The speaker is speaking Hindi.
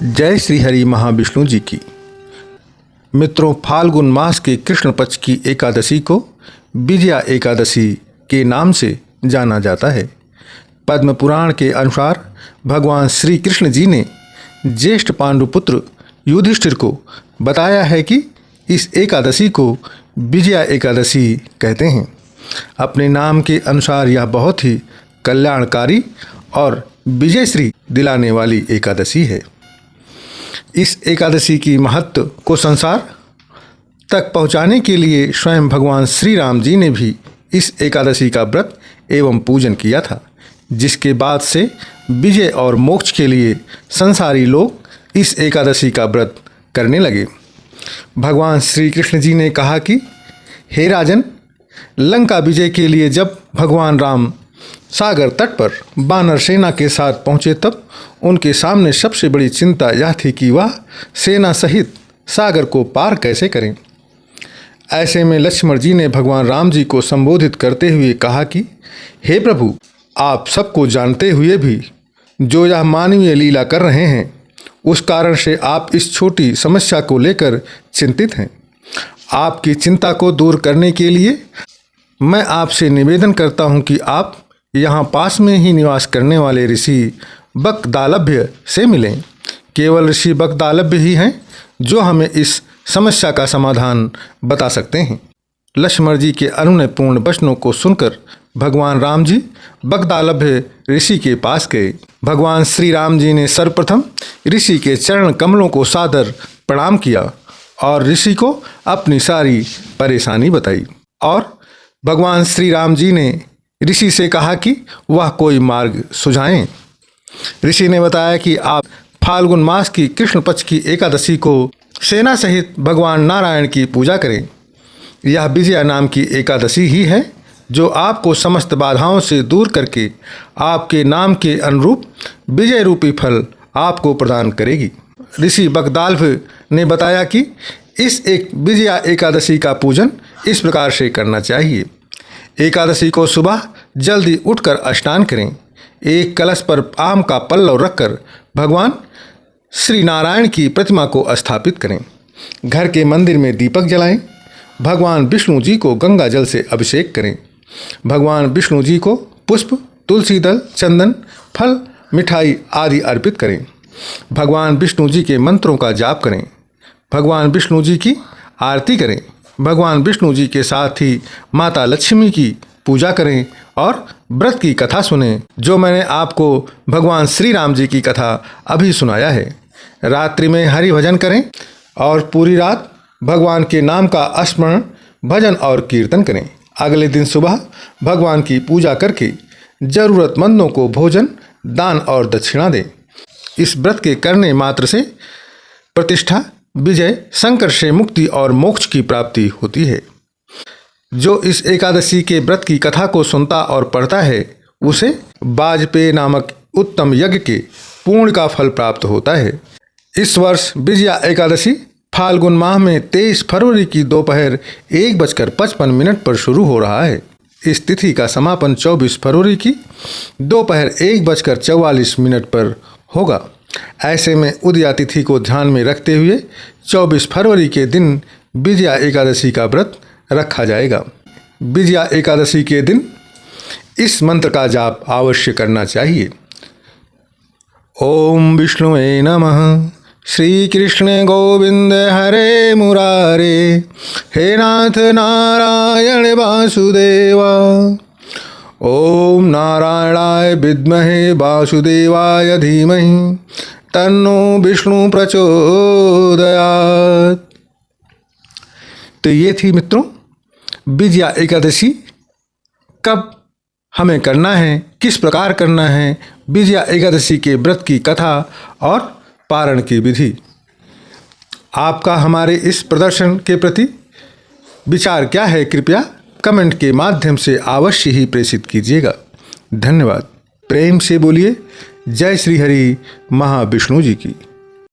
जय श्री हरि महाविष्णु जी की। मित्रों, फाल्गुन मास के कृष्ण पक्ष की एकादशी को विजया एकादशी के नाम से जाना जाता है। पद्म पुराण के अनुसार भगवान श्री कृष्ण जी ने ज्येष्ठ पांडुपुत्र युधिष्ठिर को बताया है कि इस एकादशी को विजया एकादशी कहते हैं। अपने नाम के अनुसार यह बहुत ही कल्याणकारी और विजयश्री दिलाने वाली एकादशी है। इस एकादशी की महत्व को संसार तक पहुंचाने के लिए स्वयं भगवान श्री राम जी ने भी इस एकादशी का व्रत एवं पूजन किया था, जिसके बाद से विजय और मोक्ष के लिए संसारी लोग इस एकादशी का व्रत करने लगे। भगवान श्री कृष्ण जी ने कहा कि हे राजन, लंका विजय के लिए जब भगवान राम सागर तट पर वानर सेना के साथ पहुँचे तब उनके सामने सबसे बड़ी चिंता यह थी कि वह सेना सहित सागर को पार कैसे करें। ऐसे में लक्ष्मण जी ने भगवान राम जी को संबोधित करते हुए कहा कि हे प्रभु, आप सबको जानते हुए भी जो यह मानवीय लीला कर रहे हैं, उस कारण से आप इस छोटी समस्या को लेकर चिंतित हैं। आपकी चिंता को दूर करने के लिए मैं आपसे निवेदन करता हूं कि आप यहाँ पास में ही निवास करने वाले ऋषि बकदालभ्य से मिलें। केवल ऋषि बकदालभ्य ही हैं जो हमें इस समस्या का समाधान बता सकते हैं। लक्ष्मण जी के अनुनयपूर्ण वचनों को सुनकर भगवान राम जी बकदालभ्य ऋषि के पास गए। भगवान श्री राम जी ने सर्वप्रथम ऋषि के चरण कमलों को सादर प्रणाम किया और ऋषि को अपनी सारी परेशानी बताई। और भगवान श्री राम जी ने ऋषि से कहा कि वह कोई मार्ग सुझाएं। ऋषि ने बताया कि आप फाल्गुन मास की कृष्ण पक्ष की एकादशी को सेना सहित भगवान नारायण की पूजा करें। यह विजया नाम की एकादशी ही है जो आपको समस्त बाधाओं से दूर करके आपके नाम के अनुरूप विजय रूपी फल आपको प्रदान करेगी। ऋषि बकदालभ ने बताया कि इस एक विजया एकादशी का पूजन इस प्रकार से करना चाहिए। एकादशी को सुबह जल्दी उठकर स्नान करें। एक कलश पर आम का पल्लव रखकर भगवान श्री नारायण की प्रतिमा को स्थापित करें। घर के मंदिर में दीपक जलाएं। भगवान विष्णु जी को गंगा जल से अभिषेक करें। भगवान विष्णु जी को पुष्प, तुलसी दल, चंदन, फल, मिठाई आदि अर्पित करें। भगवान विष्णु जी के मंत्रों का जाप करें। भगवान विष्णु जी की आरती करें। भगवान विष्णु जी के साथ ही माता लक्ष्मी की पूजा करें और व्रत की कथा सुनें, जो मैंने आपको भगवान श्री राम जी की कथा अभी सुनाया है। रात्रि में हरि भजन करें और पूरी रात भगवान के नाम का स्मरण, भजन और कीर्तन करें। अगले दिन सुबह भगवान की पूजा करके जरूरतमंदों को भोजन, दान और दक्षिणा दें। इस व्रत के करने मात्र से प्रतिष्ठा, विजय, संकट से मुक्ति और मोक्ष की प्राप्ति होती है। जो इस एकादशी के व्रत की कथा को सुनता और पढ़ता है, उसे वाजपेय नामक उत्तम यज्ञ के पूर्ण का फल प्राप्त होता है। इस वर्ष विजया एकादशी फाल्गुन माह में 23 फरवरी की दोपहर 1:55 पर शुरू हो रहा है। इस तिथि का समापन 24 फरवरी की दोपहर 1:44 पर होगा। ऐसे में उदया तिथि को ध्यान में रखते हुए 24 फरवरी के दिन विजया एकादशी का व्रत रखा जाएगा। विजया एकादशी के दिन इस मंत्र का जाप अवश्य करना चाहिए। ओम विष्णुवे नमः। श्री कृष्ण गोविंद हरे मुरारे, हे नाथ नारायण वासुदेवा। ओम नारायणाय विद्महे वासुदेवाय धीमहि तन्नो विष्णु प्रचोदयात्। तो ये थी मित्रों विजया एकादशी कब हमें करना है, किस प्रकार करना है, विजया एकादशी के व्रत की कथा और पारण की विधि। आपका हमारे इस प्रदर्शन के प्रति विचार क्या है, कृपया कमेंट के माध्यम से अवश्य ही प्रेषित कीजिएगा। धन्यवाद। प्रेम से बोलिए जय श्री हरि महाविष्णु जी की।